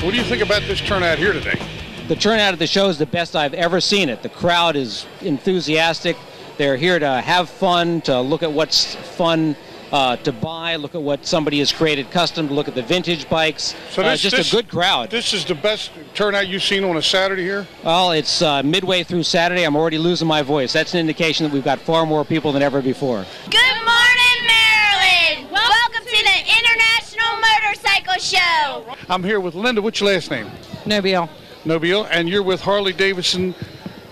What do you think about this turnout here today? The turnout at the show is the best I've ever seen it. The crowd is enthusiastic. They're here to have fun, to look at what's fun to buy, look at what somebody has created custom, to look at the vintage bikes. So just a good crowd. This is the best turnout you've seen on a Saturday here? Well, it's midway through Saturday. I'm already losing my voice. That's an indication that we've got far more people than ever before. Good morning, Maryland. Welcome to the International Motorcycle Show. I'm here with Linda. What's your last name? Nobile. Nobile, and you're with Harley Davidson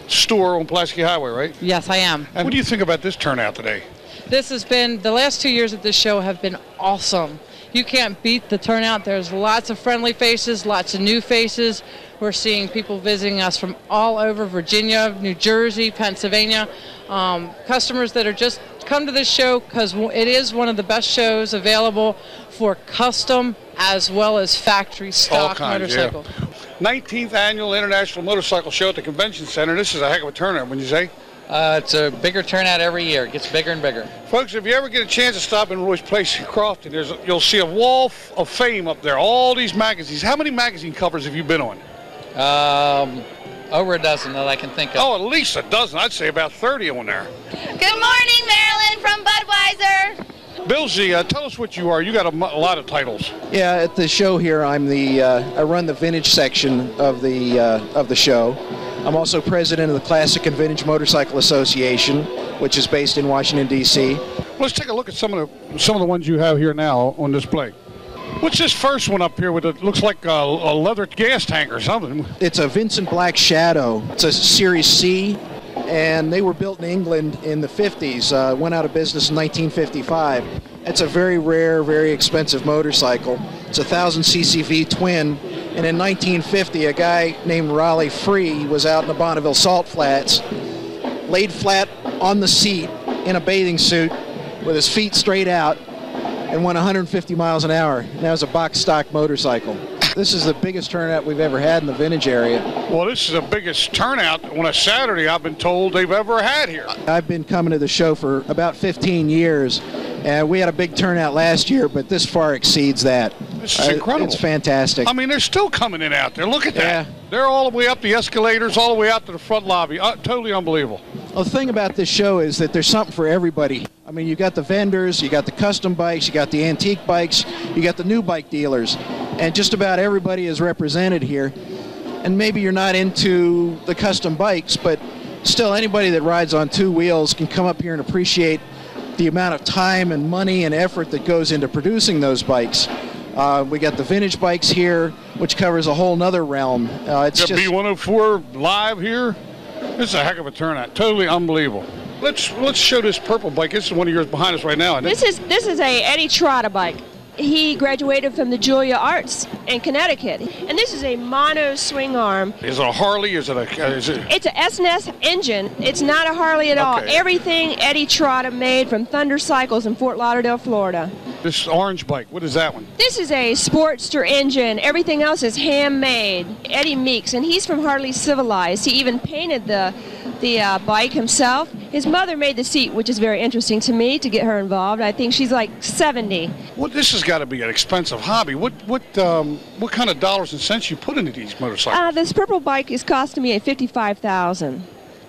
store on Pulaski Highway, right? Yes, I am. And what do you think about this turnout today? This has been, the last 2 years at this show have been awesome. You can't beat the turnout. There's lots of friendly faces, lots of new faces. We're seeing people visiting us from all over Virginia, New Jersey, Pennsylvania. Customers that are just come to this show because it is one of the best shows available for custom as well as factory stock motorcycles. Yeah. 19th Annual International Motorcycle Show at the Convention Center. This is a heck of a turnout, wouldn't you say? It's a bigger turnout every year. It gets bigger and bigger. Folks, if you ever get a chance to stop in Roy's Place in Crofton, you'll see a wall of fame up there. All these magazines. How many magazine covers have you been on? Over a dozen that I can think of. Oh, at least a dozen. I'd say about 30 on there. Good morning, Maryland from Budweiser. Bill Z, tell us what you are. You got a lot of titles. Yeah, at the show here, I'm I run the vintage section of the show. I'm also president of the Classic and Vintage Motorcycle Association, which is based in Washington, D.C. Let's take a look at some of the ones you have here now on display. What's this first one up here with it? Looks like a leather gas tank or something. It's a Vincent Black Shadow. It's a Series C, and they were built in England in the 50s. Went out of business in 1955. It's a very rare, very expensive motorcycle. It's a 1,000cc V-twin. And in 1950, a guy named Raleigh Free was out in the Bonneville Salt Flats, laid flat on the seat in a bathing suit with his feet straight out, and went 150 miles an hour. And that was a box stock motorcycle. This is the biggest turnout we've ever had in the vintage area. Well, this is the biggest turnout on a Saturday, I've been told, they've ever had here. I've been coming to the show for about 15 years. And we had a big turnout last year, but this far exceeds that. This is incredible. It's fantastic. I mean, they're still coming in out there. Look at that. Yeah. They're all the way up the escalators, all the way out to the front lobby. Totally unbelievable. Well, the thing about this show is that there's something for everybody. I mean, you got the vendors, you got the custom bikes, you got the antique bikes, you got the new bike dealers. And just about everybody is represented here. And maybe you're not into the custom bikes, but still anybody that rides on two wheels can come up here and appreciate the amount of time and money and effort that goes into producing those bikes. We got the vintage bikes here, which covers a whole nother realm. It's got just B104 live here. This is a heck of a turnout. Totally unbelievable. Let's show this purple bike. This is one of yours behind us right now. This is a Eddie Trotta bike. He graduated from the Juilliard Arts in Connecticut, and this is a mono swing arm. Is it a Harley? It's a S&S engine. It's not a Harley at all. Everything Eddie Trotta made from Thunder Cycles in Fort Lauderdale, Florida. This orange bike, what is that one? This is a Sportster engine. Everything else is handmade. Eddie Meeks, and he's from Harley Civilized. He even painted the bike himself. His mother made the seat, which is very interesting to me to get her involved. I think she's like 70. Well, this has got to be an expensive hobby. What kind of dollars and cents you put into these motorcycles? This purple bike is costing me $55,000.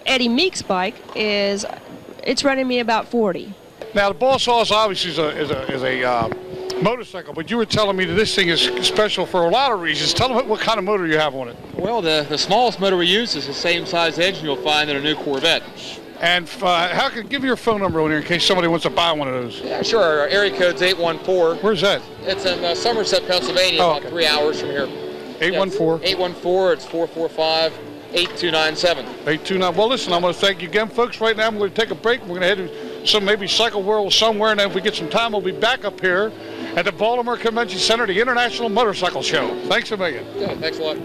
Eddie Meeks' bike it's running me about $40,000. Now the Boss Hoss obviously is a motorcycle, but you were telling me that this thing is special for a lot of reasons. Tell them what kind of motor you have on it. Well, the smallest motor we use is the same size engine you'll find in a new Corvette. And give me your phone number on here in case somebody wants to buy one of those. Yeah, sure. Our area code's 814. Where's that? It's in Somerset, Pennsylvania, about 3 hours from here. 814? 814, it's 445-8297. 829. Well, listen, I'm going to thank you again, folks. Right now, I'm going to take a break. We're going to head to maybe Cycle World somewhere, and then if we get some time, we'll be back up here at the Baltimore Convention Center, the International Motorcycle Show. Thanks a million. Yeah, thanks a lot.